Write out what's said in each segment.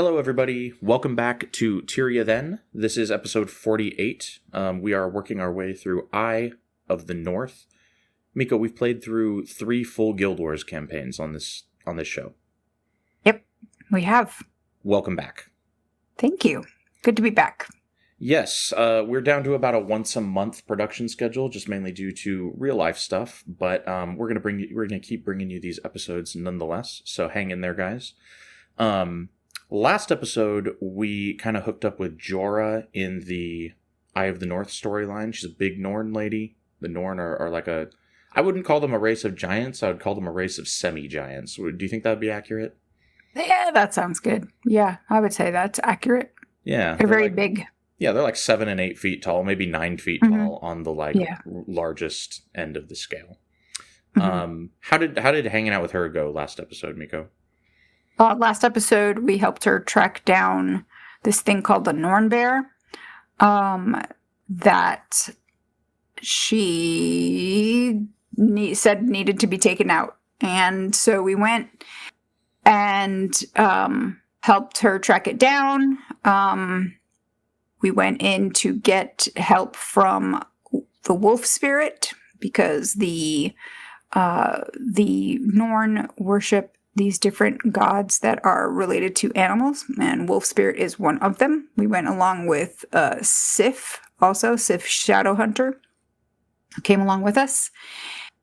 Hello, everybody. Welcome back to Tyria then. This is episode 48. We are working our way through Eye of the North. Miko, we've played through 3 full Guild Wars campaigns on this show. Yep, we have. Welcome back. Thank you. Good to be back. Yes, we're down to about a once-a-month production schedule, just mainly due to real-life stuff, but we're gonna keep bringing you these episodes nonetheless, so hang in there, guys. Last episode, we kind of hooked up with Jorah in the Eye of the North storyline. She's a big Norn lady. The Norn are like I wouldn't call them a race of giants, I would call them a race of semi-giants. Do you think that would be accurate? Yeah, that sounds good. Yeah, I would say that's accurate. Yeah. They're very big. Yeah, they're like 7 and 8 feet tall, maybe 9 feet tall on the largest end of the scale. Mm-hmm. How did hanging out with her go last episode, Miko? Last episode, we helped her track down this thing called the Norn Bear that she said needed to be taken out. And so we went and helped her track it down. We went in to get help from the wolf spirit because the Norn worship these different gods that are related to animals, and wolf spirit is one of them. We went along with Sif Shadowhunter, who came along with us,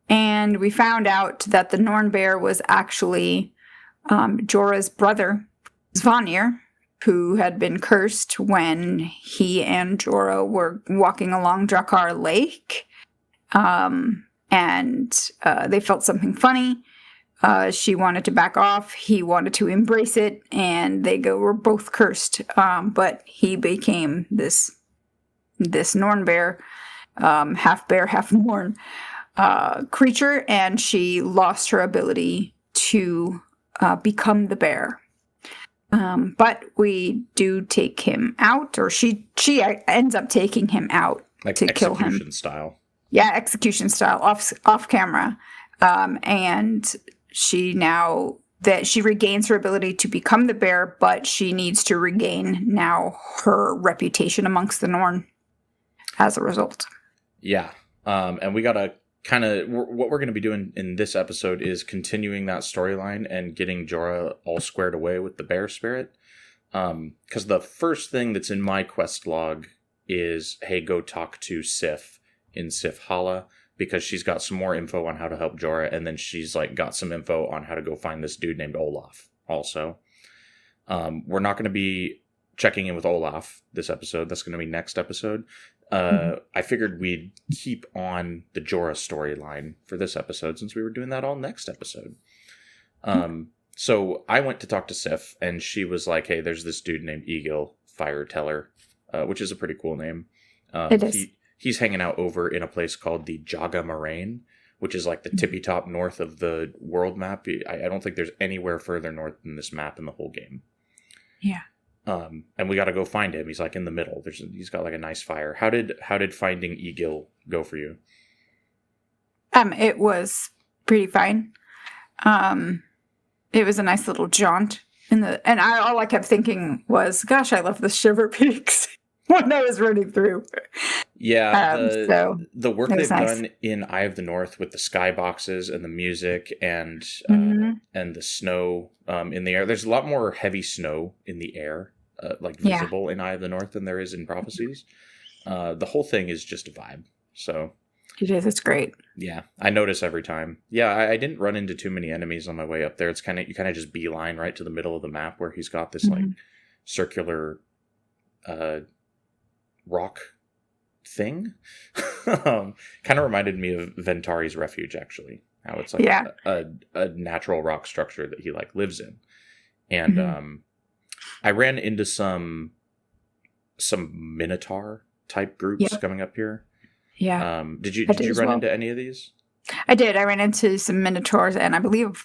and we found out that the Norn Bear was actually Jorah's brother, Svanir, who had been cursed when he and Jorah were walking along Drakkar Lake, and they felt something funny. She wanted to back off. He wanted to embrace it, and they were both cursed. But he became this Norn bear, half Norn creature, and she lost her ability to become the bear. But we do take him out, or she ends up taking him out to kill him. Execution style. Yeah, execution style, off camera, and she regains her ability to become the bear, but she needs to regain now her reputation amongst the Norn as a result. Yeah. And we gotta what we're going to be doing in this episode is continuing that storyline and getting Jorah all squared away with the bear spirit. Because the first thing that's in my quest log is, hey, go talk to Sif in Sif Hala, because she's got some more info on how to help Jorah, and then she's got some info on how to go find this dude named Olaf also. We're not going to be checking in with Olaf this episode. That's going to be next episode. I figured we'd keep on the Jorah storyline for this episode, since we were doing that all next episode. So I went to talk to Sif, and she was like, hey, there's this dude named Egil, Fire Teller, which is a pretty cool name. It is. He's hanging out over in a place called the Jaga Moraine, which is like the tippy top north of the world map. I don't think there's anywhere further north than this map in the whole game. Yeah. And we got to go find him. He's in the middle. He's got a nice fire. How did finding Egil go for you? It was pretty fine. It was a nice little jaunt all I kept thinking was, gosh, I love the Shiver Peaks when I was running through. Yeah, the work they've done in Eye of the North with the skyboxes and the music and the snow in the air. There's a lot more heavy snow in the air, visible in Eye of the North than there is in Prophecies. The whole thing is just a vibe. So it is. It's great. Yeah, I notice every time. Yeah, I didn't run into too many enemies on my way up there. It's you kind of just beeline right to the middle of the map where he's got this circular rock thing. Kind of reminded me of Ventari's Refuge, actually. How it's a natural rock structure that he lives in. And I ran into some Minotaur type groups coming up here. Yeah. Did you run into any of these? I did. I ran into some Minotaurs and I believe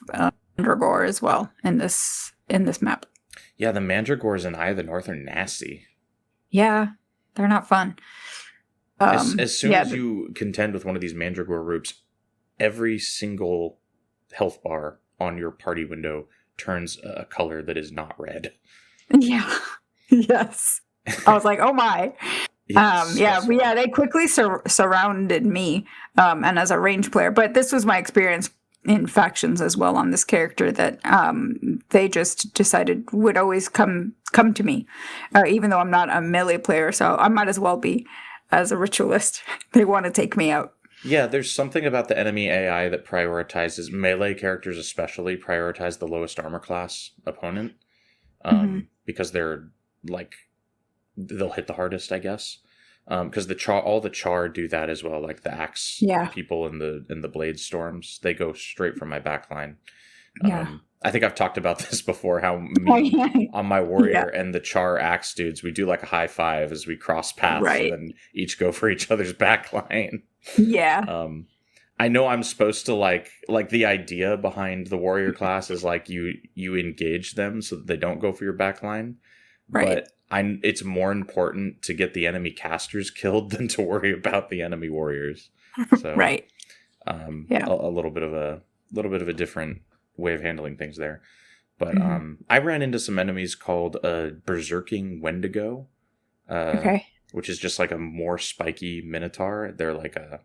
Mandragore as well in this map. Yeah, the Mandragores in Eye of the North are nasty. Yeah, they're not fun. As soon as you contend with one of these Mandragore groups, every single health bar on your party window turns a color that is not red. Yeah. Yes. I was like, oh my. Yes, that's fun. They quickly surrounded me, and as a range player. But this was my experience in factions as well on this character that they just decided would always come to me, even though I'm not a melee player, so I might as well be as a ritualist. They want to take me out. Yeah, there's something about the enemy AI that prioritizes melee characters, especially prioritize the lowest armor class opponent, because they're like they'll hit the hardest, I guess. Because all the char do that as well, like the axe Yeah. people in the blade storms, they go straight from my backline. Yeah. I think I've talked about this before. How me on my warrior and the char axe dudes, we do like a high five as we cross paths, Right. and then each go for each other's backline. Yeah. I know I'm supposed to like the idea behind the warrior class is like you engage them so that they don't go for your backline, Right. but it's more important to get the enemy casters killed than to worry about the enemy warriors. So, Right. Yeah, a little bit of a different way of handling things there. But I ran into some enemies called Berserking Wendigo, Okay. which is just like a more spiky minotaur. They're like an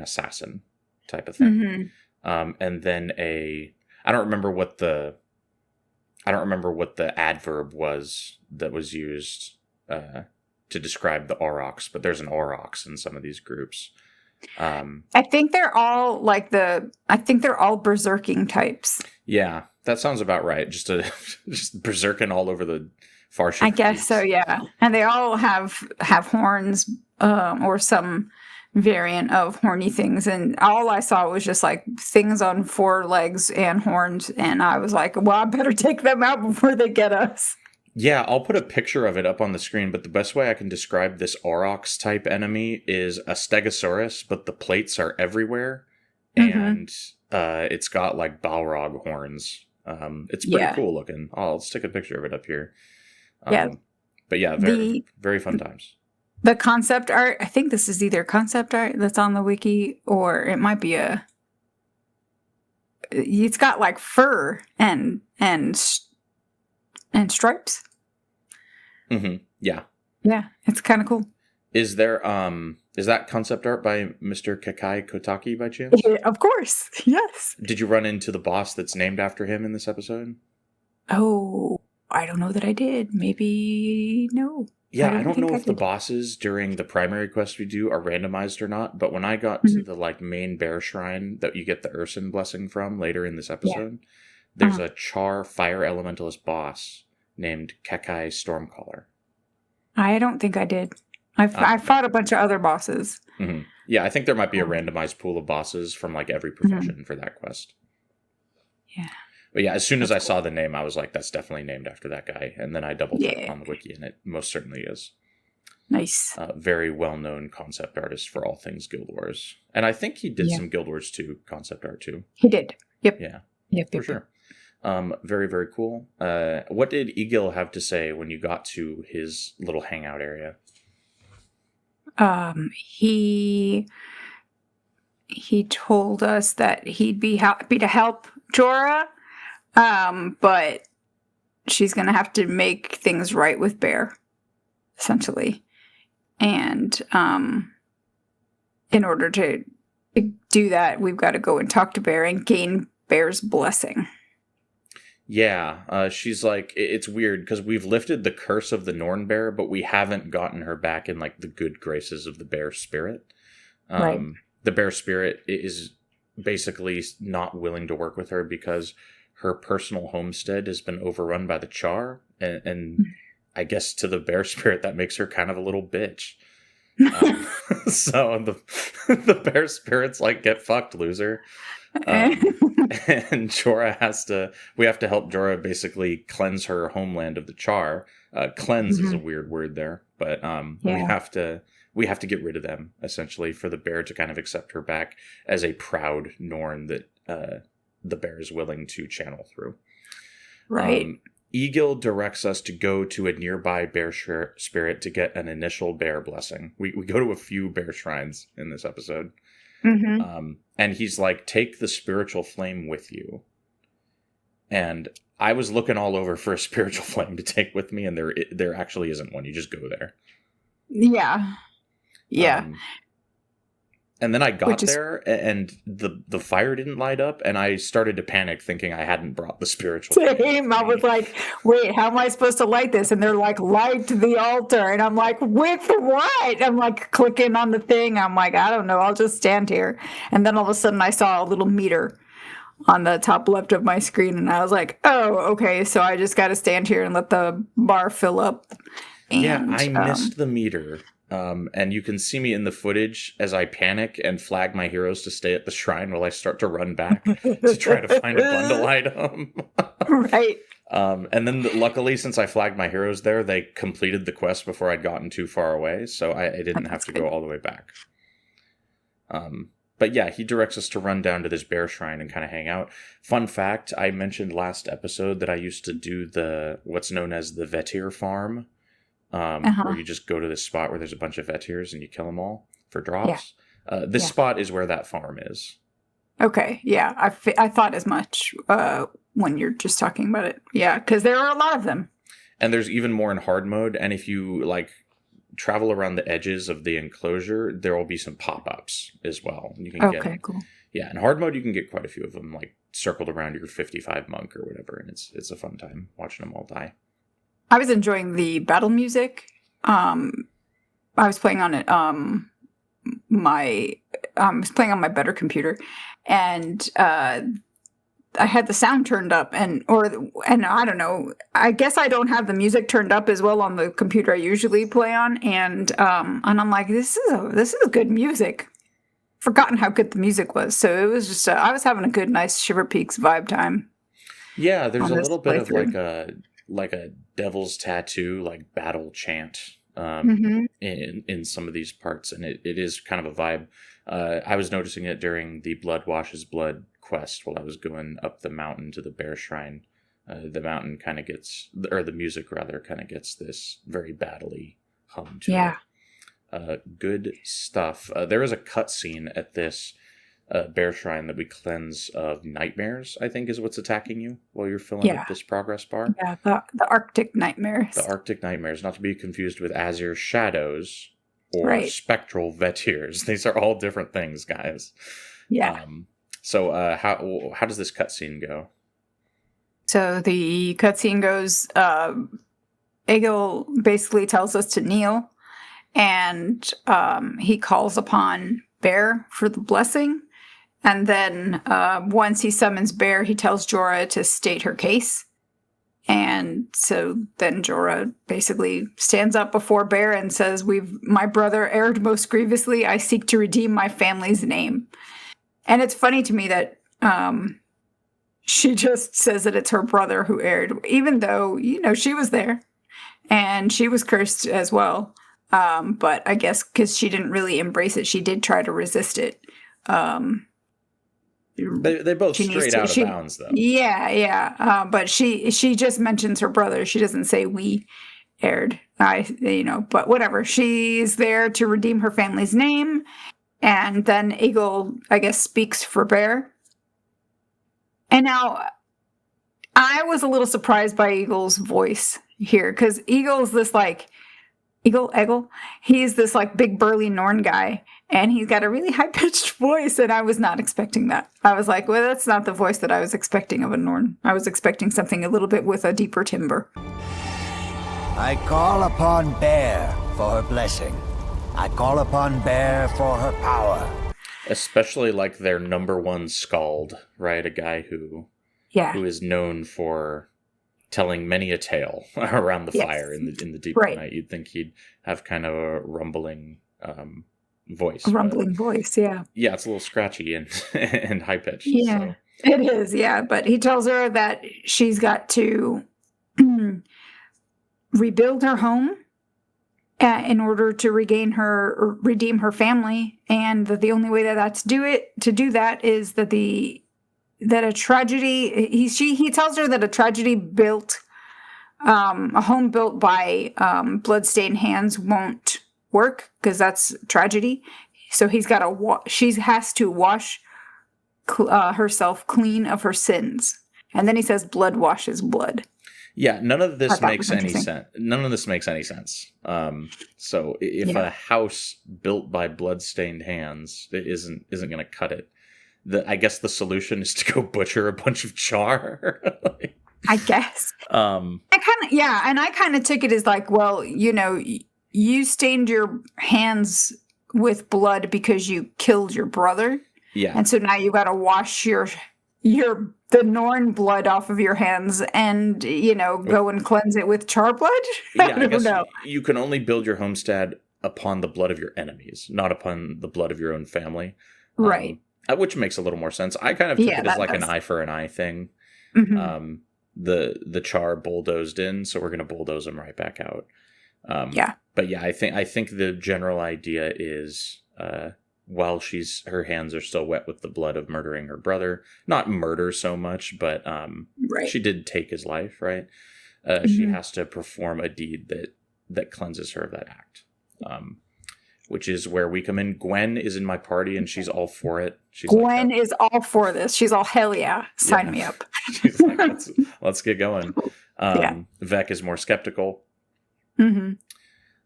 assassin type of thing. And then I don't remember what the adverb was that was used to describe the aurochs, but there's an aurochs in some of these groups. I think they're all berserking types. Yeah, that sounds about right. Just berserking all over the far shift. I guess so, yeah. And they all have horns, or some variant of horny things, and all I saw was just like things on 4 legs and horns, and I was like, well, I better take them out before they get us. Yeah, I'll put a picture of it up on the screen, but the best way I can describe this aurochs type enemy is a stegosaurus, but the plates are everywhere, and it's got like balrog horns. It's pretty cool looking. I'll stick a picture of it up here. But yeah, very, very fun times. The concept art, I think this is either concept art that's on the wiki, or it might be it's got like fur and stripes. Yeah. Yeah, it's kind of cool. Is that concept art by Mr. Kakai Kotaki by chance? Of course, yes. Did you run into the boss that's named after him in this episode? Oh, I don't know that I did. Maybe no. Yeah, I don't know if the bosses during the primary quest we do are randomized or not, but when I got to the like main bear shrine that you get the Urson blessing from later in this episode, there's a char fire elementalist boss named Kekai Stormcaller. I don't think I did. I fought a bunch of other bosses. Yeah, I think there might be a randomized pool of bosses from like every profession for that quest. Yeah. But yeah, as soon as I saw the name, I was like, that's definitely named after that guy. And then I double checked on the wiki, and it most certainly is. Nice. Very well-known concept artist for all things Guild Wars. And I think he did some Guild Wars 2 concept art too. He did. Yep. Yeah. Yep. For sure. Very, very cool. What did Egil have to say when you got to his little hangout area? He told us that he'd be happy to help Jorah, but she's gonna have to make things right with Bear, essentially. And in order to do that, we've got to go and talk to Bear and gain Bear's blessing. Yeah, she's like, it's weird because we've lifted the curse of the Norn Bear, but we haven't gotten her back in like the good graces of the bear spirit. Right. The bear spirit is basically not willing to work with her because her personal homestead has been overrun by the char, and I guess to the bear spirit that makes her kind of a little bitch. So the bear spirit's like, get fucked, loser. And we have to help Jorah basically cleanse her homeland of the char. Cleanse is a weird word there, but we have to get rid of them essentially for the bear to kind of accept her back as a proud Norn that the bear is willing to channel through. Right. Egil directs us to go to a nearby bear spirit to get an initial bear blessing. We go to a few bear shrines in this episode. And he's like, take the spiritual flame with you. And I was looking all over for a spiritual flame to take with me, and there actually isn't one. You just go there. Yeah. Yeah. And then I got there, and the fire didn't light up, and I started to panic, thinking I hadn't brought the spiritual flame. Same. I was like, wait, how am I supposed to light this? And they're like, light the altar. And I'm like, wait, for what? I'm like clicking on the thing. I'm like, I don't know. I'll just stand here. And then all of a sudden I saw a little meter on the top left of my screen. And I was like, oh, okay. So I just got to stand here and let the bar fill up. And, I missed the meter. And you can see me in the footage as I panic and flag my heroes to stay at the shrine while I start to run back to try to find a bundle item. Right. And then luckily, since I flagged my heroes there, they completed the quest before I'd gotten too far away, so I didn't have to go all the way back. But yeah, he directs us to run down to this bear shrine and kind of hang out. Fun fact, I mentioned last episode that I used to do what's known as the Vetir farm. Where you just go to this spot where there's a bunch of Vetirs and you kill them all for drops. Yeah. This spot is where that farm is. Okay, yeah. I thought as much when you're just talking about it. Yeah, because there are a lot of them. And there's even more in hard mode, and if you travel around the edges of the enclosure, there will be some pop-ups as well. You can get, cool. Yeah, in hard mode you can get quite a few of them, circled around your 55 monk or whatever, and it's a fun time watching them all die. I was enjoying the battle music. I was playing on it. I was playing on my better computer, and I had the sound turned up, and I don't know. I guess I don't have the music turned up as well on the computer I usually play on, and I'm like, this is good music. Forgotten how good the music was, so it was just I was having a good, nice Shiver Peaks vibe time. Yeah, there's a little bit of like a devil's tattoo, battle chant in some of these parts, and it is kind of a vibe. I was noticing it during the Blood Washes Blood quest while I was going up the mountain to the bear shrine. The mountain kind of gets, or the music rather, kind of gets this very battle-y hum to it. Good stuff. There is a cutscene at this bear shrine that we cleanse of nightmares, I think is what's attacking you while you're filling up this progress bar. Yeah, the Arctic nightmares. The Arctic nightmares, not to be confused with Azir shadows or spectral Vetirs. These are all different things, guys. Yeah. So how does this cutscene go? So the cutscene goes, Egil basically tells us to kneel, and he calls upon Bear for the blessing. And then once he summons Bear, he tells Jorah to state her case. And so then Jorah basically stands up before Bear and says, my brother erred most grievously. I seek to redeem my family's name. And it's funny to me that she just says that it's her brother who erred, even though, she was there and she was cursed as well. But I guess because she didn't really embrace it, she did try to resist it. They both strayed out of bounds, though. Yeah. But she just mentions her brother. She doesn't say we erred. But whatever. She's there to redeem her family's name. And then Egil, I guess, speaks for Bear. And now, I was a little surprised by Egil's voice here, because Egil, he's this big burly Norn guy, and he's got a really high-pitched voice, and I was not expecting that. I was like, well, that's not the voice that I was expecting of a Norn. I was expecting something a little bit with a deeper timbre. I call upon Bear for her blessing. I call upon Bear for her power. Especially their number one skald, right? A guy who is known for telling many a tale around the fire in the deep night. You'd think he'd have kind of a rumbling voice. A rumbling voice, yeah. Yeah, it's a little scratchy and and high pitched. Yeah, so. It is. Yeah, but he tells her that she's got to rebuild her home in order to redeem her family, and that the only way to do that is that a tragedy. He tells her that a tragedy built, a home built by bloodstained hands won't work, because that's tragedy. So she has to wash herself clean of her sins, And then he says blood washes blood. Yeah, none of this Thought that makes was any interesting. sense. None of this makes any sense. So if a house built by blood-stained hands isn't going to cut it, I guess the solution is to go butcher a bunch of char. I guess. Um, I kind of took it as like, well, you stained your hands with blood because you killed your brother. yeah. And so now you got to wash the Norn blood off of your hands and, go and cleanse it with char blood? Yeah, I guess know. you can only build your homestead upon the blood of your enemies, not upon the blood of your own family. Right. Which makes a little more sense. I kind of took it as like an eye for an eye thing. Mm-hmm. The char bulldozed in, so we're going to bulldoze them right back out. But yeah, I think the general idea is while her hands are still wet with the blood of murdering her brother, not murder so much, but she did take his life, right? She has to perform a deed that cleanses her of that act. Which is where we come in. Gwen is in my party, and she's all for it. Gwen is all for this. She's all, hell yeah, sign me up. She's like, let's get going. Vec is more skeptical. Mm-hmm.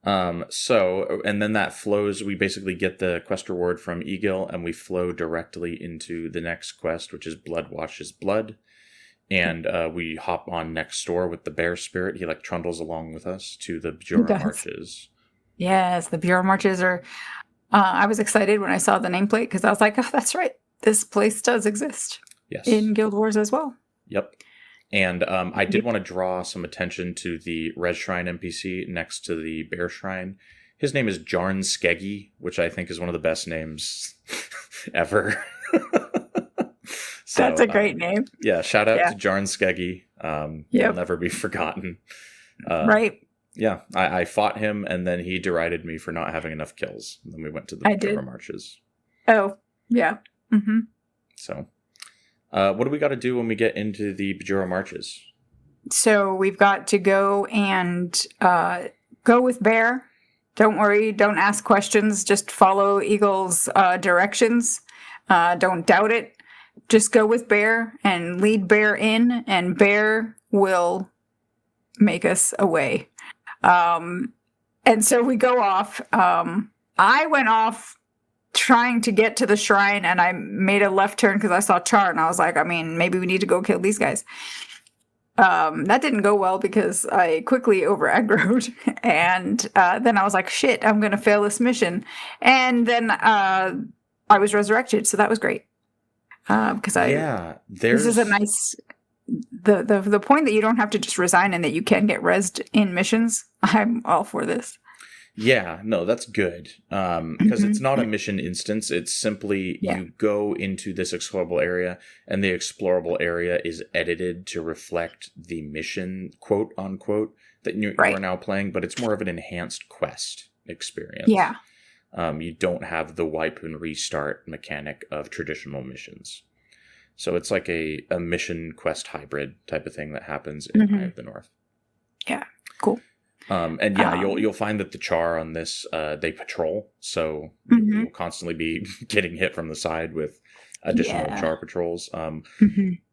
And then that flows. We basically get the quest reward from Egil, and we flow directly into the next quest, which is Blood Washes Blood. And we hop on next door with the bear spirit. He trundles along with us to the Bajora Marches. Yes, the Bureau Marches are... I was excited when I saw the nameplate because I was like, oh, that's right. This place does exist. Yes. In Guild Wars as well. Yep. And I did want to draw some attention to the Res Shrine NPC next to the Bear Shrine. His name is Jarn Skeggy, which I think is one of the best names ever. That's a great name. Yeah, shout out to Jarn Skeggy. He'll never be forgotten. Right. Yeah, I fought him, and then he derided me for not having enough kills. And then we went to the Bajora Marches. Oh, yeah. Mm-hmm. So, what do we got to do when we get into the Bajora Marches? So we've got to go and go with Bear. Don't worry, don't ask questions. Just follow Eagle's directions. Don't doubt it. Just go with Bear and lead Bear in, and Bear will make us a way. And so we go off. I went off trying to get to the shrine, and I made a left turn because I saw Char, and I was like, maybe we need to go kill these guys. That didn't go well because I quickly over-aggroed, and then I was like, shit, I'm going to fail this mission. And then I was resurrected, so that was great. Because this is a nice... The point that you don't have to just resign and that you can get rezzed in missions, I'm all for this. Yeah, no, that's good. Because it's not a mission instance. It's simply you go into this explorable area, and the explorable area is edited to reflect the mission, quote unquote, that you are now playing, but it's more of an enhanced quest experience. Yeah. You don't have the wipe and restart mechanic of traditional missions. So it's like a mission quest hybrid type of thing that happens in Eye of the North. Yeah, cool. And you'll find that the Char on this, they patrol. So you'll constantly be getting hit from the side with additional Char patrols.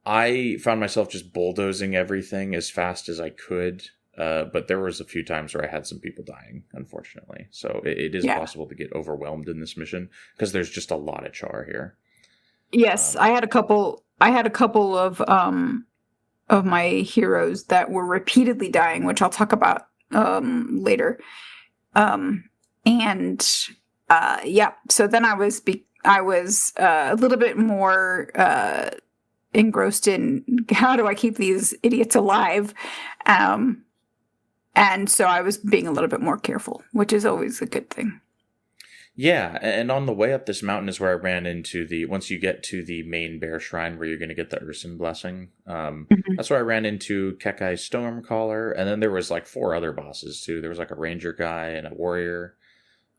I found myself just bulldozing everything as fast as I could. But there was a few times where I had some people dying, unfortunately. So it is possible to get overwhelmed in this mission because there's just a lot of Char here. Yes, I had a couple of my heroes that were repeatedly dying, which I'll talk about later. So then I was a little bit more engrossed in how do I keep these idiots alive, and so I was being a little bit more careful, which is always a good thing. Yeah, and on the way up this mountain is where I ran into once you get to the main bear shrine where you're going to get the Urson blessing. That's where I ran into Kekai Stormcaller, and then there was 4 other bosses too. There was a ranger guy and a warrior.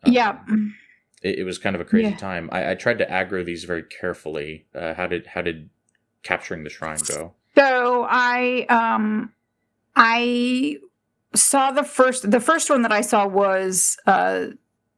It was kind of a crazy time. I tried to aggro these very carefully. How did capturing the shrine go? So I saw the first one that I saw was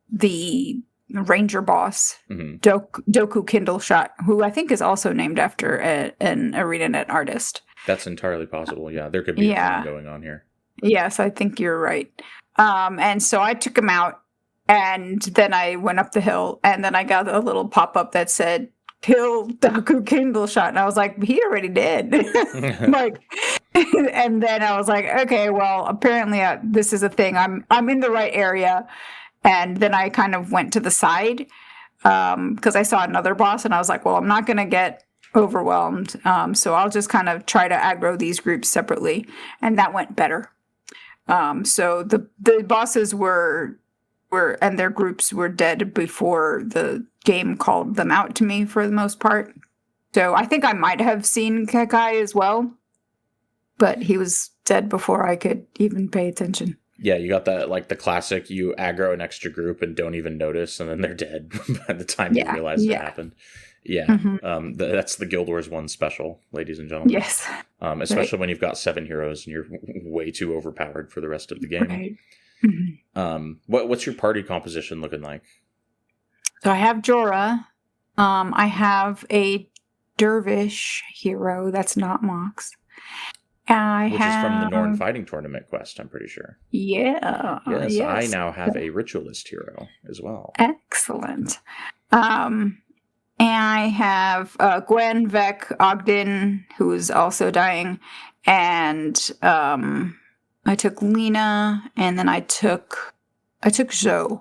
the ranger boss, Doku Kindleshot, who I think is also named after an ArenaNet artist. That's entirely possible. Yeah, there could be a thing going on here. Yes, I think you're right. And so I took him out, and then I went up the hill, and then I got a little pop-up that said, kill Daku Kindle Shot. And I was like, he already did. Like, and then I was like, okay, well, apparently this is a thing. I'm in the right area. And then I kind of went to the side because I saw another boss, and I was like, well, I'm not going to get overwhelmed. So I'll just kind of try to aggro these groups separately. And that went better. So the bosses were and their groups were dead before the game called them out to me for the most part. So I think I might have seen Kekai as well, but he was dead before I could even pay attention. Yeah, you got that, like the classic, you aggro an extra group and don't even notice, and then they're dead by the time you realize it happened. Yeah, that's the Guild Wars 1 special, ladies and gentlemen. Yes. Especially when you've got 7 heroes and you're way too overpowered for the rest of the game. Right. What's your party composition looking like? So I have Jorah. I have a dervish hero that's not Mox. Which is from the Norn Fighting Tournament quest, I'm pretty sure. Yeah. Yes, I now have a ritualist hero as well. Excellent. And I have Gwen, Vec, Ogden, who's also dying, and I took Lena, and then I took Zoe,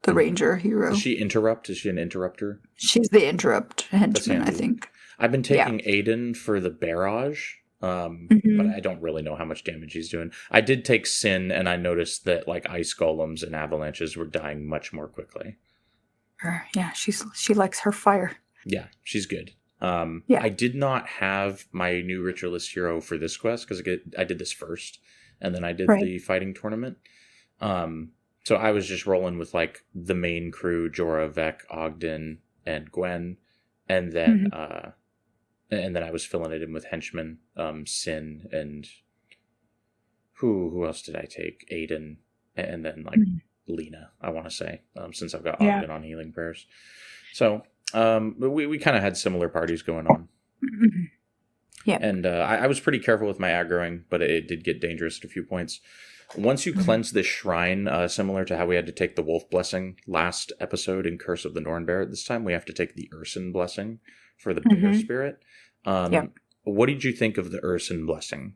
the ranger hero. Does she interrupt? Is she an interrupter? She's the interrupt henchman, I think. I've been taking Aiden for the barrage, but I don't really know how much damage he's doing. I did take Sin, and I noticed that like ice golems and avalanches were dying much more quickly. Yeah, she likes her fire. Yeah, she's good. I did not have my new ritualist hero for this quest because I did this first, and then I did the fighting tournament. So I was just rolling with like the main crew: Jorah, Vec, Ogden, and Gwen, and then I was filling it in with henchmen, Sin, and who else did I take? Aiden, and then like Lena, I want to say, since I've got Ogden on healing prayers. So we kind of had similar parties going on. Yeah. And I was pretty careful with my aggroing, but it did get dangerous at a few points. Once you cleanse this shrine, similar to how we had to take the Wolf Blessing last episode in Curse of the Norn Bear, this time we have to take the Urson Blessing for the Bear Spirit. What did you think of the Urson Blessing?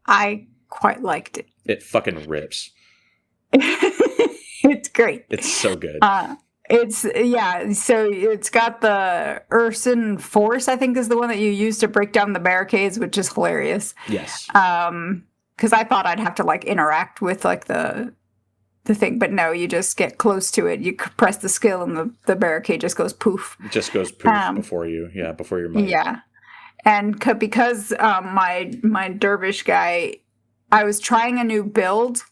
I quite liked it. It fucking rips. It's great. It's so good. So it's got the Urson Force, I think is the one that you use to break down the barricades, which is hilarious. Yes. Because I thought I'd have to like interact with like the thing, but no, you just get close to it. You press the skill and the barricade just goes poof. It just goes poof before your might. Yeah. And because my dervish guy, I was trying a new build,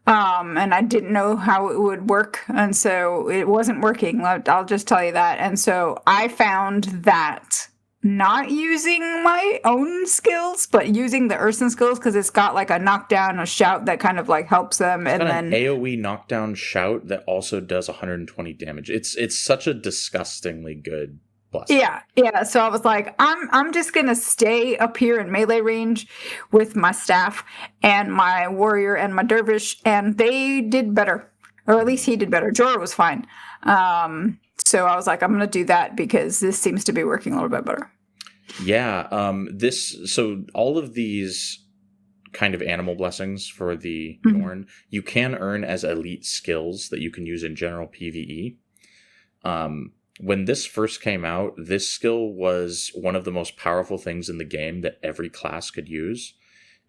and I didn't know how it would work, and so it wasn't working. I'll just tell you that. And so I found that not using my own skills, but using the Urson skills, because it's got like a knockdown, a shout that kind of like helps them, and then an AoE knockdown shout that also does 120 damage. It's such a disgustingly good blessing. Yeah. So I was like, I'm just gonna stay up here in melee range with my staff and my warrior and my dervish, and they did better, or at least he did better. Jorah was fine. So I was like, I'm gonna do that because this seems to be working a little bit better. Yeah. So all of these kind of animal blessings for the Norn, you can earn as elite skills that you can use in general PvE. When this first came out, this skill was one of the most powerful things in the game that every class could use.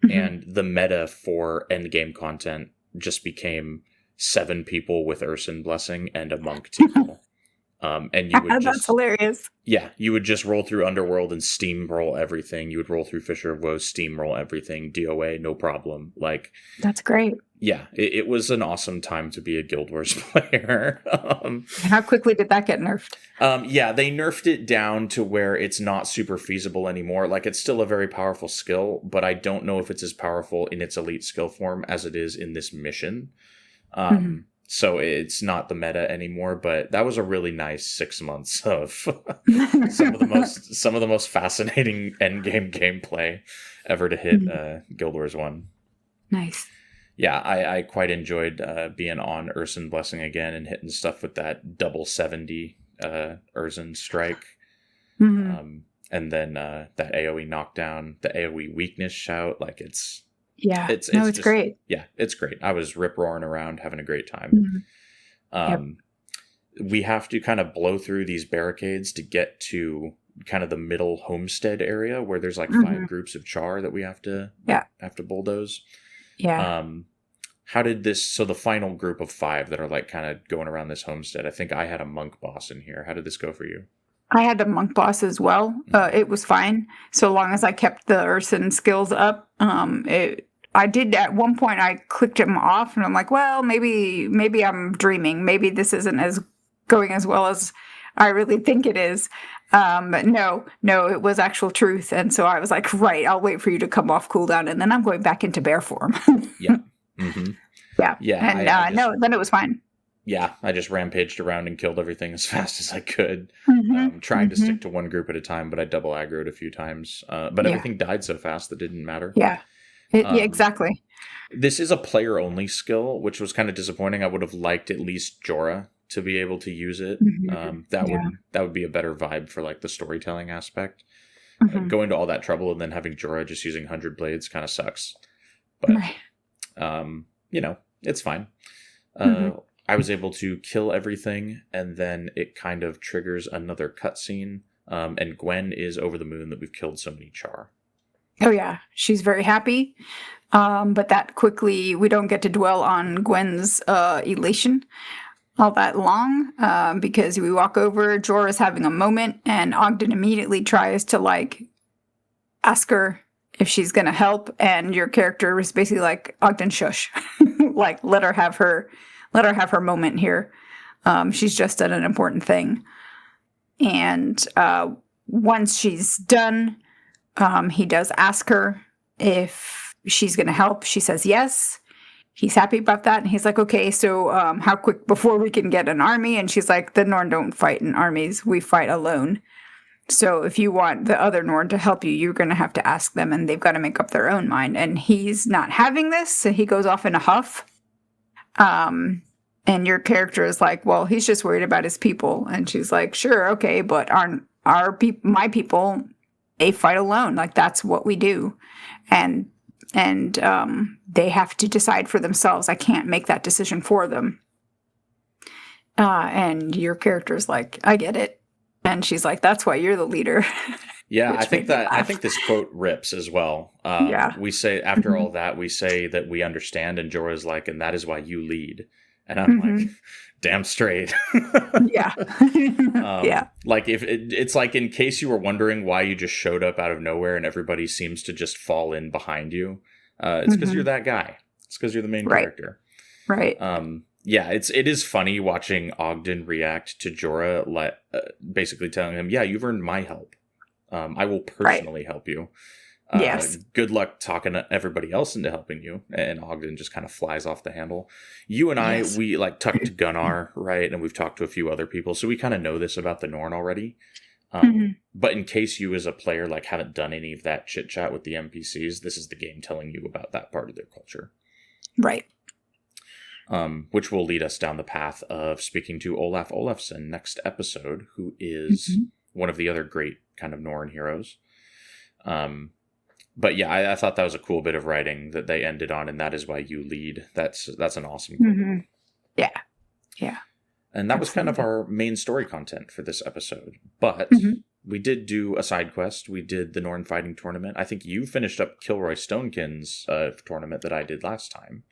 And the meta for endgame content just became 7 people with Urson Blessing and a monk to heal. And you would that's hilarious. Yeah, you would just roll through Underworld and steamroll everything. You would roll through Fissure of Woe, steamroll everything, DOA, no problem. Like, that's great. Yeah, it was an awesome time to be a Guild Wars player. How quickly did that get nerfed? Yeah, they nerfed it down to where it's not super feasible anymore. Like, it's still a very powerful skill, but I don't know if it's as powerful in its elite skill form as it is in this mission. So it's not the meta anymore, but that was a really nice 6 months of some of the most fascinating endgame gameplay ever to hit Guild Wars 1. Nice. Yeah, I quite enjoyed being on Urson Blessing again and hitting stuff with that double 70 Urson strike. Mm-hmm. And then that AoE knockdown, the AoE weakness shout, like it's it's just great. Yeah, it's great. I was rip-roaring around, having a great time. We have to kind of blow through these barricades to get to kind of the middle homestead area where there's like 5 groups of char that we have to bulldoze. Yeah. How did this, so the final group of 5 that are like kind of going around this homestead, I think I had a monk boss in here. How did this go for you? I had a monk boss as well. It was fine so long as I kept the Urson skills up. I did at one point. I clicked him off, and I'm like, well, maybe I'm dreaming. Maybe this isn't as going as well as I really think it is. But no, it was actual truth. And so I was like, right, I'll wait for you to come off cooldown, and then I'm going back into bear form. Yeah. Mm-hmm. Yeah. And then it was fine. Yeah, I just rampaged around and killed everything as fast as I could, trying to stick to one group at a time, but I double aggroed a few times. But everything died so fast that didn't matter. Yeah, exactly. This is a player-only skill, which was kind of disappointing. I would have liked at least Jorah to be able to use it. That would be a better vibe for like the storytelling aspect. Going to all that trouble and then having Jorah just using 100 blades kind of sucks. But, it's fine. I was able to kill everything, and then it kind of triggers another cutscene. And Gwen is over the moon that we've killed so many char. Oh, yeah. She's very happy. But that quickly, we don't get to dwell on Gwen's elation all that long, because we walk over, Jorah's having a moment, and Ogden immediately tries to, like, ask her if she's going to help, and your character is basically like, Ogden, shush. Like, let her have her moment here. She's just done an important thing. And once she's done, he does ask her if she's going to help. She says yes. He's happy about that. And he's like, okay, so how quick before we can get an army? And she's like, the Norn don't fight in armies. We fight alone. So if you want the other Norn to help you, you're going to have to ask them, and they've got to make up their own mind. And he's not having this, so he goes off in a huff. And your character is like, well, he's just worried about his people. And she's like, sure, okay, but my people, they fight alone. Like, that's what we do. And they have to decide for themselves. I can't make that decision for them. And your character's like, I get it. And she's like, that's why you're the leader. Yeah, I think this quote rips as well. We say, after all that, we say that we understand, and Jorah's like, and that is why you lead. And I'm like, damn straight. Yeah. Like, if it's like, in case you were wondering why you just showed up out of nowhere and everybody seems to just fall in behind you, it's because you're that guy. It's because you're the main character. Right. Yeah, it is funny watching Ogden react to Jorah, basically telling him, yeah, you've earned my help. I will personally help you. Yes. Good luck talking everybody else into helping you. And Ogden just kind of flies off the handle. You and I, we like talked to Gunnar, right? And we've talked to a few other people. So we kind of know this about the Norn already. But in case you as a player like haven't done any of that chit chat with the NPCs, this is the game telling you about that part of their culture. Right. Which will lead us down the path of speaking to Olaf Olafsson next episode, who is one of the other great kind of Norn heroes. But yeah, I thought that was a cool bit of writing that they ended on, and that is why you lead. That's an awesome quote. Yeah. And that was kind of our main story content for this episode. But we did do a side quest. We did the Norn Fighting Tournament. I think you finished up Kilroy Stonekin's tournament that I did last time.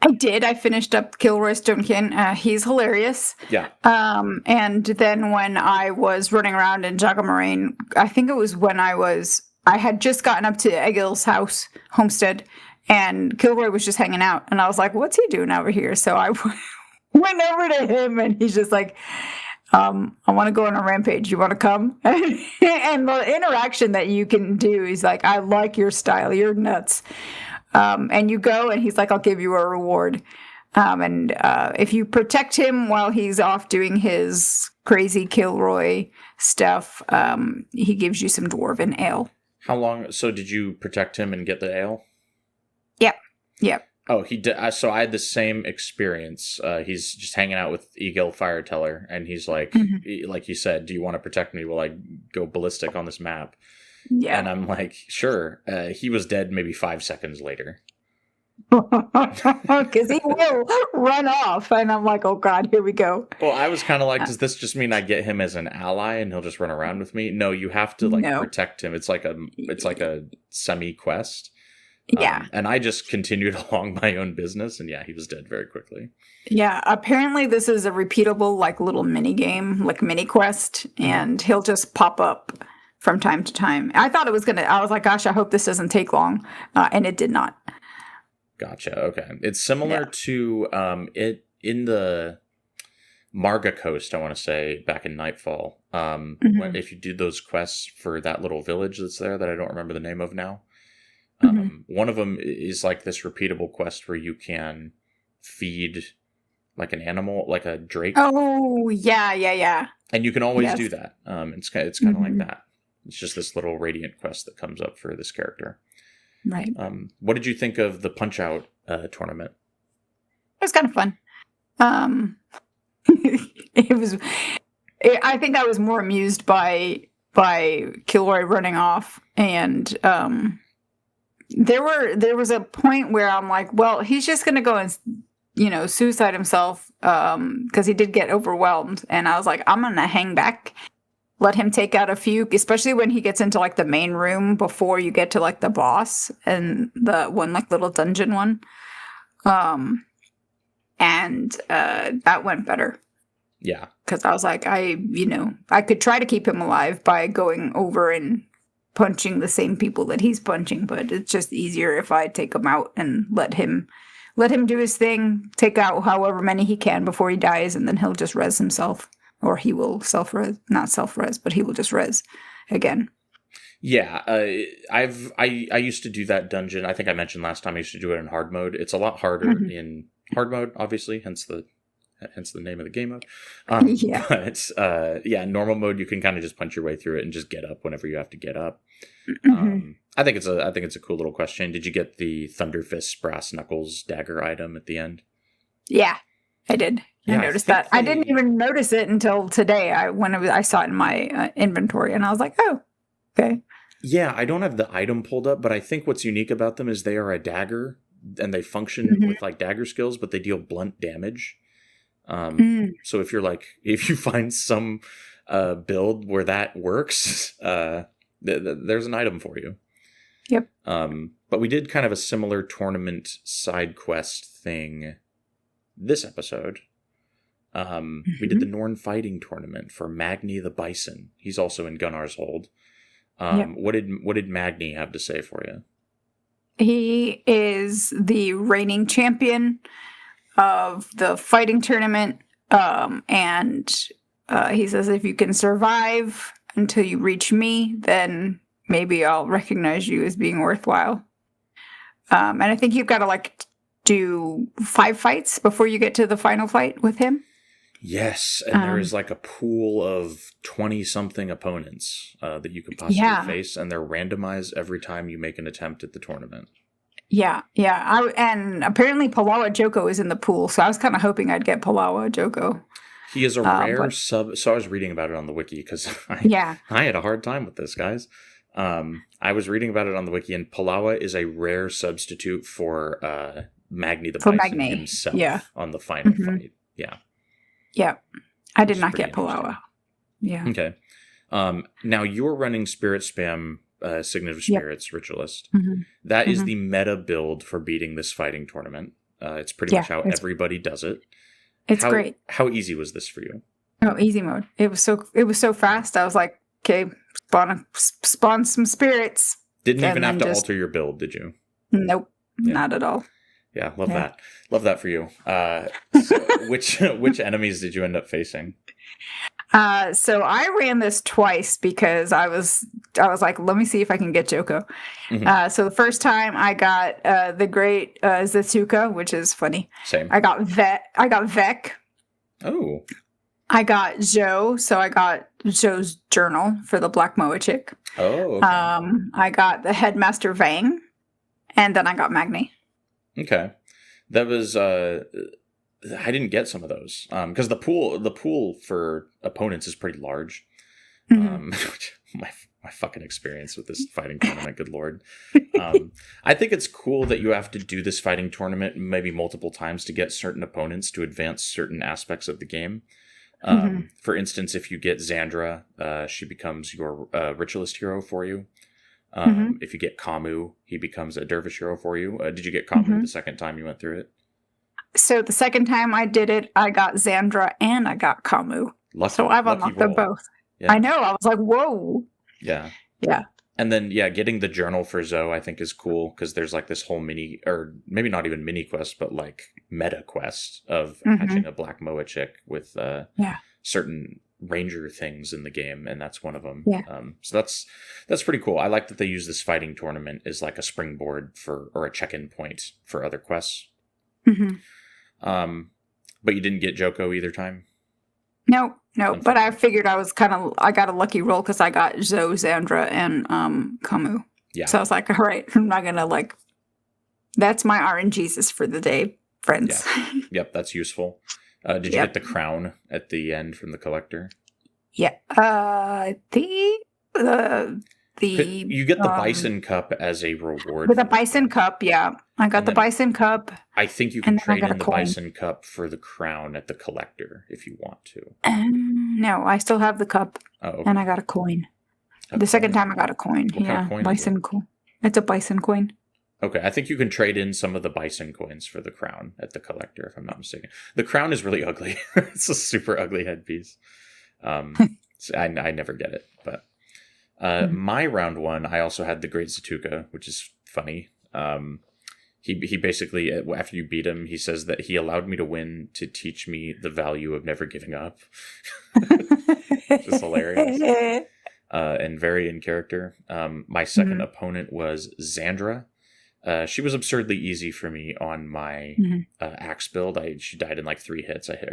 I did. I finished up Kilroy Stonekin. He's hilarious. Yeah. And then when I was running around in Jagamoraine, I think it was when I had just gotten up to Egil's house, homestead, and Kilroy was just hanging out. And I was like, what's he doing over here? So I went over to him, and he's just like, I want to go on a rampage. You want to come? And the interaction that you can do is like, I like your style. You're nuts. And you go, and he's like, I'll give you a reward. And if you protect him while he's off doing his crazy Kilroy stuff, he gives you some dwarven ale. How long? So did you protect him and get the ale? Yep. Oh, he did. So I had the same experience. He's just hanging out with Egil Fireteller, and he's like, like you said, do you want to protect me while I go ballistic on this map? Yeah. And I'm like, sure. He was dead maybe 5 seconds later. Because he will run off, and I'm like, oh god, here we go. Well, I was kind of like, does this just mean I get him as an ally and he'll just run around with me? No, you have to protect him. It's like a semi quest. Yeah. And I just continued along my own business, and he was dead very quickly. Yeah, apparently this is a repeatable like little mini game, like mini quest, and he'll just pop up from time to time. I thought it was I was like, gosh, I hope this doesn't take long, and it did not. Gotcha. Okay. It's similar to it in the Marga Coast, I want to say, back in Nightfall. If you do those quests for that little village that's there that I don't remember the name of now. One of them is like this repeatable quest where you can feed like an animal, like a drake. Oh, yeah. And you can always do that. It's kind of like that. It's just this little radiant quest that comes up for this character. Right. What did you think of the Punch-Out tournament? It was kind of fun. I think I was more amused by Kilroy running off, and there was a point where I'm like, well, he's just going to go and suicide himself because he did get overwhelmed, and I was like, I'm going to hang back. Let him take out a few, especially when he gets into like the main room before you get to like the boss and the one like little dungeon one. And that went better. Yeah. Because I was like, I could try to keep him alive by going over and punching the same people that he's punching, but it's just easier if I take him out and let him do his thing, take out however many he can before he dies, and then he'll just res himself. Or he will not self-res, but he will just res again. Yeah, I used to do that dungeon. I think I mentioned last time I used to do it in hard mode. It's a lot harder in hard mode, obviously, hence the name of the game mode. But normal mode you can kind of just punch your way through it and just get up whenever you have to get up. I think it's a cool little question. Did you get the Thunderfist Brass Knuckles dagger item at the end? Yeah, I did. I noticed that. I didn't even notice it until today. I saw it in my inventory, and I was like, "Oh, okay." Yeah, I don't have the item pulled up, but I think what's unique about them is they are a dagger, and they function with like dagger skills, but they deal blunt damage. So if you find some build where that works, there's an item for you. Yep. But we did kind of a similar tournament side quest thing this episode. We did the Norn fighting tournament for Magni the Bison. He's also in Gunnar's Hold. What did Magni have to say for you? He is the reigning champion of the fighting tournament, and he says if you can survive until you reach me, then maybe I'll recognize you as being worthwhile. And I think you've got to do 5 fights before you get to the final fight with him. Yes, and there is a pool of 20-something opponents that you could possibly face, and they're randomized every time you make an attempt at the tournament. Yeah. And apparently Palawa Joko is in the pool, so I was kind of hoping I'd get Palawa Joko. He is a rare sub, so I was reading about it on the wiki, because I had a hard time with this, guys. I was reading about it on the wiki, and Palawa is a rare substitute for Magni the Bison himself on the final fight. Yeah. Yeah, I did not get Palawa. Yeah. Okay. Now you're running Spirit Spam Signet of Spirits Ritualist. That is the meta build for beating this fighting tournament. It's pretty much how everybody does it. It's great. How easy was this for you? Oh, easy mode. It was so fast. I was like, okay, spawn some spirits. Didn't even have to alter your build, did you? Nope, not at all. Yeah, love that. Love that for you. So which enemies did you end up facing? So I ran this twice because I was I was like, let me see if I can get Joko. So the first time I got the great Zatsuka, which is funny. Same. I got Vec. Oh. I got Zhou, so I got Zhou's journal for the Black Moa chick. Oh, okay. I got the Headmaster Vang, and then I got Magni. Okay. That was I didn't get some of those because the pool for opponents is pretty large. My fucking experience with this fighting tournament, good lord. I think it's cool that you have to do this fighting tournament maybe multiple times to get certain opponents to advance certain aspects of the game. For instance, if you get Xandra, she becomes your ritualist hero for you. If you get Kamu, he becomes a dervish hero for you. Did you get Kamu the second time you went through it? So the second time I did it, I got Xandra and I got Kamu. So I've unlocked them both. Yeah. I know. I was like, whoa. Yeah. Yeah. And then, getting the journal for Zoe, I think, is cool because there's like this whole mini, or maybe not even mini quest, but like meta quest of hatching a Black Moa chick with certain ranger things in the game, and that's one of them. Yeah. So that's pretty cool. I like that they use this fighting tournament as like a springboard or a check-in point for other quests. But you didn't get Joko either time? No. But I figured I got a lucky roll because I got Zoe, Xandra, and Kamu. Yeah. So I was like, all right, I'm not gonna that's my RNGesus for the day, friends. Yeah. Yep, that's useful. Did you get the crown at the end from the collector? Yeah. You get the Bison Cup as a reward. With a Bison Cup, yeah. I got the Bison Cup. I think you can trade in the Bison Cup for the crown at the collector if you want to. No, I still have the cup. Oh, okay. And I got a coin. The second time I got a coin. What kind of coin Bison coin. It's a Bison coin. Okay, I think you can trade in some of the Bison coins for the crown at the collector, if I'm not mistaken. The crown is really ugly. It's a super ugly headpiece. So I never get it, but my round one, I also had the Great Zatuka, which is funny. He basically, after you beat him, he says that he allowed me to win to teach me the value of never giving up. Which is hilarious. And very in character. My second opponent was Xandra. She was absurdly easy for me on my axe build. She died in like 3 hits. I hit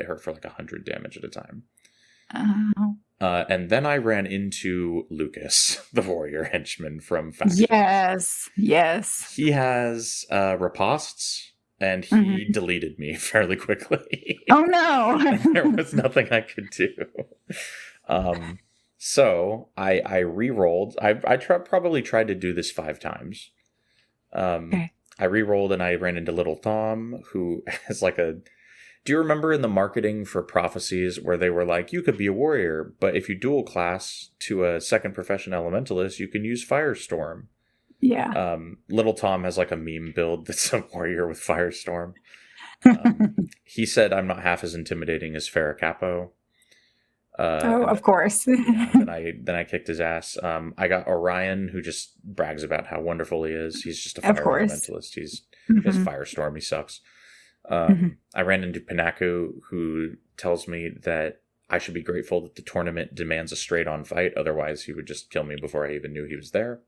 her for like 100 damage at a time. Oh. And then I ran into Lucas, the warrior henchman from Faction. Yes. He has ripostes, and he deleted me fairly quickly. Oh no! There was nothing I could do. So I re-rolled. I probably tried to do this 5 times. Okay. I re-rolled and I ran into Little Tom, who has like a... Do you remember in the marketing for Prophecies where they were like, you could be a warrior, but if you dual class to a second profession elementalist, you can use Firestorm. Yeah. Little Tom has like a meme build that's a warrior with Firestorm. He said I'm not half as intimidating as Farracapo. Of course. Then I kicked his ass. I got Orion, who just brags about how wonderful he is. He's just a fire elementalist. He's Firestorm. He sucks. I ran into Pinaku, who tells me that I should be grateful that the tournament demands a straight-on fight. Otherwise, he would just kill me before I even knew he was there.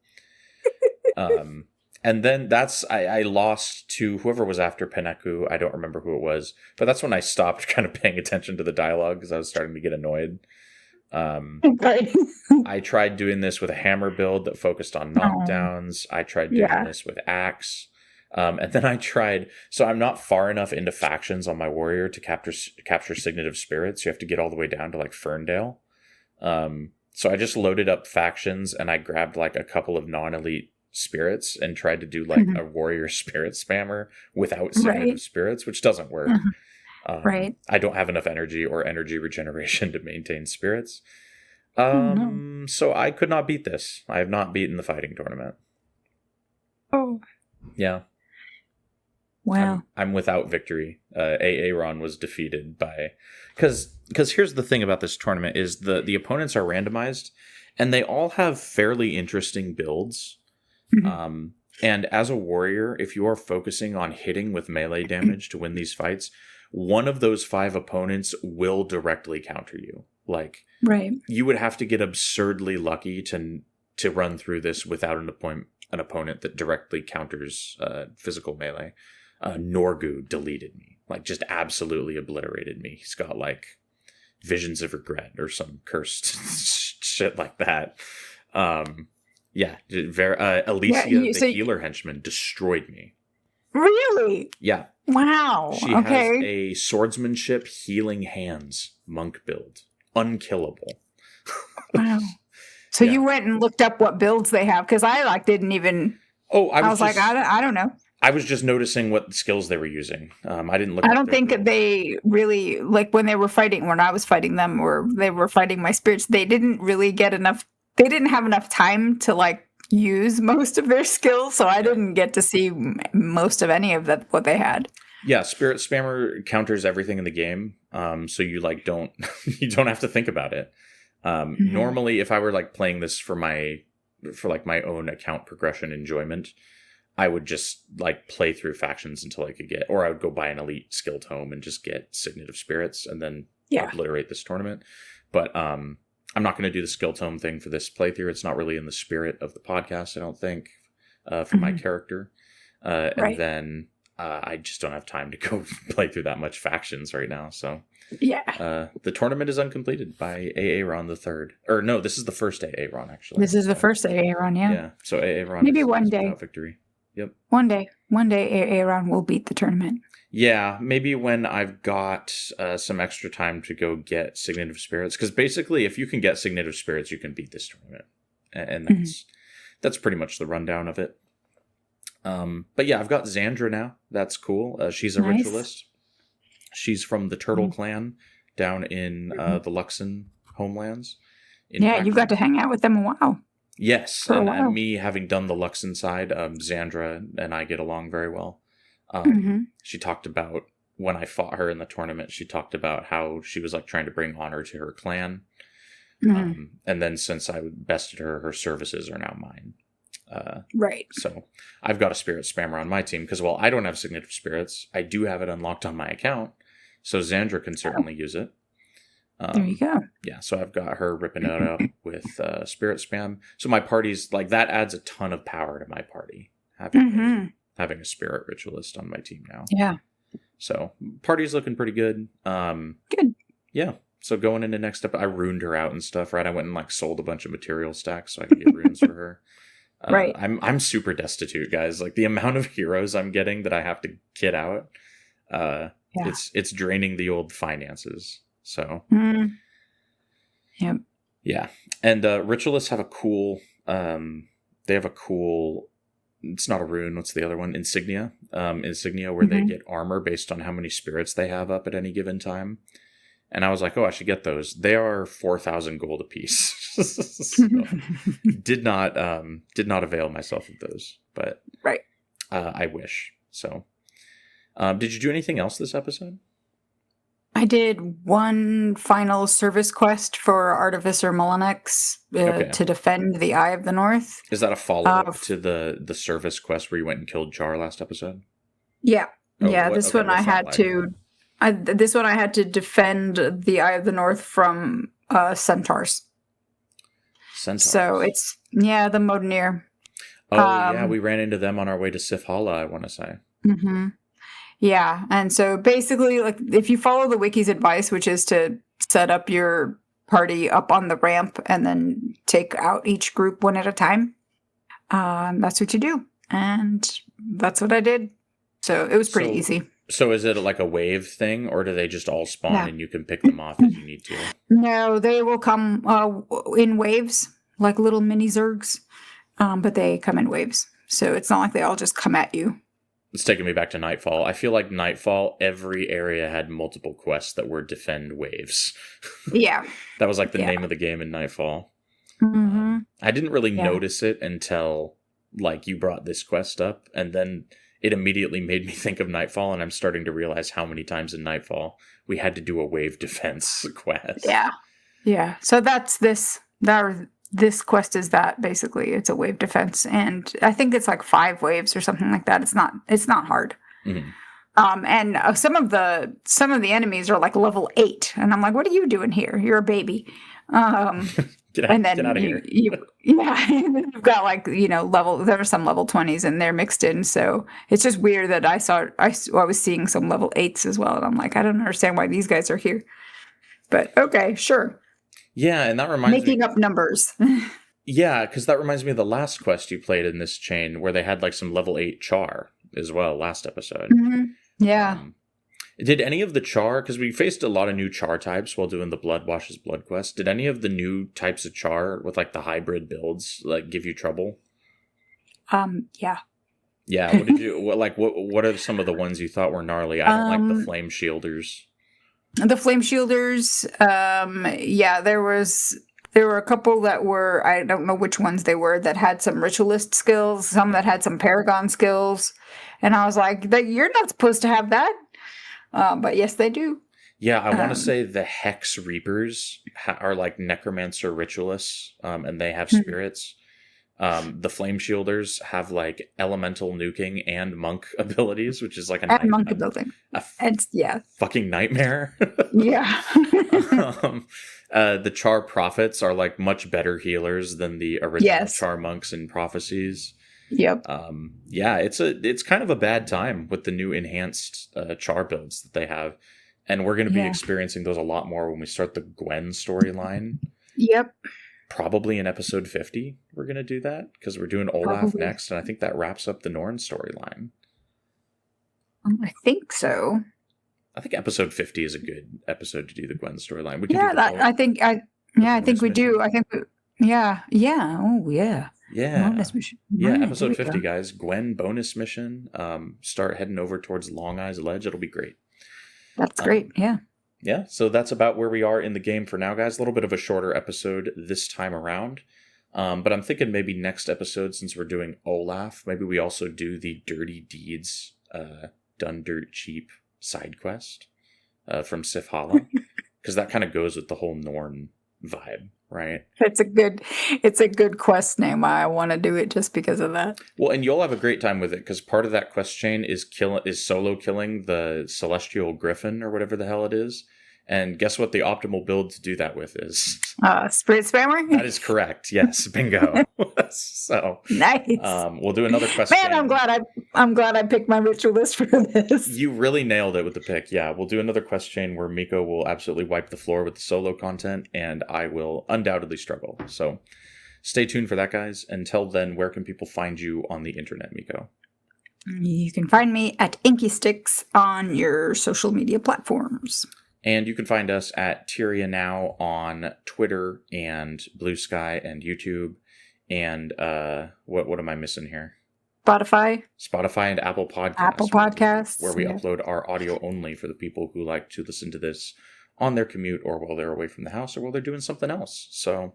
And then I lost to whoever was after Pinaku. I don't remember who it was. But that's when I stopped kind of paying attention to the dialogue because I was starting to get annoyed. I tried doing this with a hammer build that focused on knockdowns. I tried doing this with axe. And then I tried, so I'm not far enough into factions on my warrior to capture signet of spirits. You have to get all the way down to like Ferndale. So I just loaded up factions and I grabbed like a couple of non-elite spirits and tried to do like a warrior spirit spammer without signet of spirits, which doesn't work. I don't have enough energy or energy regeneration to maintain spirits. So I could not beat this. I have not beaten the fighting tournament. Oh. Yeah. Wow. I'm without victory. Aaron was defeated by... Because here's the thing about this tournament is the opponents are randomized, and they all have fairly interesting builds. And as a warrior, if you are focusing on hitting with melee damage to win these fights, one of those 5 opponents will directly counter you. Like, you would have to get absurdly lucky to to run through this without an opponent that directly counters physical melee. Norgu deleted me, like just absolutely obliterated me. He's got like visions of regret or some cursed shit like that. Alesia, the healer henchman, destroyed me. Really? Yeah. Wow. She has a swordsmanship healing hands monk build. Unkillable. Wow. So you went and looked up what builds they have, because I didn't even. Oh, I was like, I don't know. I was just noticing what skills they were using. I didn't look. I don't think they really, like when they were fighting, when I was fighting them, or they were fighting my spirits. They didn't really get enough. They didn't have enough time to like use most of their skills, so I didn't get to see most of any of what they had. Yeah, Spirit Spammer counters everything in the game, so you like don't you don't have to think about it. Normally, if I were like playing this for my own account progression enjoyment, I would just like play through factions until I could get, or I would go buy an elite skill tome and just get Signet of Spirits and then obliterate this tournament. But I'm not going to do the skill tome thing for this playthrough. It's not really in the spirit of the podcast, I don't think, for my character. And then I just don't have time to go play through that much factions right now. So the tournament is uncompleted by Aaron the Third. Or no, this is the first Aaron actually. This is the first Aaron, yeah. Yeah. So Aaron maybe one day victory. Yep. One day Aaron will beat the tournament. Yeah, maybe when I've got some extra time to go get Signet of Spirits, because basically, if you can get Signet of Spirits, you can beat this tournament, and that's pretty much the rundown of it. But yeah, I've got Xandra now. That's cool. She's a ritualist. She's from the Turtle Clan down in the Luxon homelands. You got to hang out with them a while. Yes, and me having done the Luxon side, Xandra and I get along very well. She talked about when I fought her in the tournament, she talked about how she was like trying to bring honor to her clan. And then since I bested her, her services are now mine. Right. So I've got a Spirit Spammer on my team because while I don't have Signet of Spirits, I do have it unlocked on my account. So Xandra can certainly use it. There you go. Yeah, so I've got her ripping it up with Spirit Spam. So my party's like, that adds a ton of power to my party. Having a Spirit Ritualist on my team now. Yeah. So party's looking pretty good. Good. Yeah. So going into next up, I ruined her out and stuff, right? I went and like sold a bunch of material stacks so I could get runes for her. Right. I'm super destitute, guys. Like the amount of heroes I'm getting that I have to kit out, it's draining the old finances. So, yep. Yeah. And Ritualists have a cool, it's not a rune, what's the other one? Insignia. Insignia where they get armor based on how many spirits they have up at any given time. And I was like, I should get those. They are 4,000 gold apiece. So, did not avail myself of those, but I wish. So, did you do anything else this episode? I did one final service quest for Artificer Molinex to defend the Eye of the North. Is that a follow-up to the service quest where you went and killed Jar last episode? Yeah. This one I had to defend the Eye of the North from centaurs. So it's, the Modenir. We ran into them on our way to Sifhala, I want to say. Yeah, and so basically, like, if you follow the wiki's advice, which is to set up your party up on the ramp and then take out each group one at a time, that's what you do. And that's what I did. So it was pretty easy. So is it like a wave thing, or do they just all spawn and you can pick them off as you need to? No, they will come in waves, like little mini Zergs, but they come in waves. So it's not like they all just come at you. It's taking me back to Nightfall. I feel like Nightfall, every area had multiple quests that were defend waves. Yeah. That was like the name of the game in Nightfall. I didn't really notice it until like you brought this quest up, and then it immediately made me think of Nightfall, and I'm starting to realize how many times in Nightfall we had to do a wave defense quest. Yeah. Yeah. So that's this. This quest is that, basically. It's a wave defense, and I think it's like 5 waves or something like that. It's not hard. And some of the enemies are like level 8, and I'm like, what are you doing here? You're a baby. Get And then out of here. and then you've got like, there are some level 20s and they're mixed in. So it's just weird that I was seeing some level 8s as well. And I'm like, I don't understand why these guys are here. But okay, sure. Yeah, and that reminds me. Making up numbers. Yeah, because that reminds me of the last quest you played in this chain where they had like some level 8 char as well last episode. Mm-hmm. Yeah. Did any of the char, because we faced a lot of new char types while doing the Blood Washes Blood quest, did any of the new types of char with like the hybrid builds like give you trouble? Yeah. Yeah, what did you what are some of the ones you thought were gnarly? I don't like the flame shielders. The flame shielders, yeah, there were a couple that were, I don't know which ones they were, that had some ritualist skills, some that had some paragon skills, and I was like, you're not supposed to have that. But yes, they do. Yeah, I want to say the Hex Reapers are like necromancer ritualists, and they have spirits. The Flame Shielders have like elemental nuking and monk abilities, which is like monk ability. Fucking nightmare. Yeah. The Char Prophets are like much better healers than the original Char Monks and Prophecies. Yep. Yeah, it's kind of a bad time with the new enhanced char builds that they have, and we're going to be experiencing those a lot more when we start the Gwen storyline. Yep. Probably in episode 50, we're going to do that because we're doing Olaf next, and I think that wraps up the Norn storyline. I think so. I think episode 50 is a good episode to do the Gwen storyline. We can I think we do. I think. Yeah. Oh yeah. Yeah. Bonus mission. Yeah, Right, episode 50, guys. Gwen bonus mission. Start heading over towards Long Eyes Ledge. It'll be great. That's great, yeah. Yeah, so that's about where we are in the game for now, guys. A little bit of a shorter episode this time around. But I'm thinking maybe next episode, since we're doing Olaf, maybe we also do the Dirty Deeds Done Dirt Cheap side quest from Sif Hala. Because that kind of goes with the whole Norn vibe. Right. It's a good quest name. I want to do it just because of that. Well, and you'll have a great time with it because part of that quest chain is solo killing the Celestial Griffin or whatever the hell it is. And guess what the optimal build to do that with is? Spirit Spammer? That is correct. Yes, bingo. So nice. We'll do another quest. Man, I'm glad I picked my ritualist for this. You really nailed it with the pick. Yeah, we'll do another quest chain where Miko will absolutely wipe the floor with the solo content, and I will undoubtedly struggle. So stay tuned for that, guys. Until then, where can people find you on the internet, Miko? You can find me at Inky Sticks on your social media platforms. And you can find us at Tyria Now on Twitter and Blue Sky and YouTube. And what am I missing here? Spotify and Apple Podcasts. Where we upload our audio only for the people who like to listen to this on their commute or while they're away from the house or while they're doing something else. So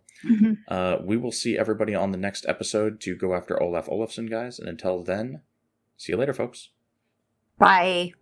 we will see everybody on the next episode to go after Olaf Olafsson, guys. And until then, see you later, folks. Bye.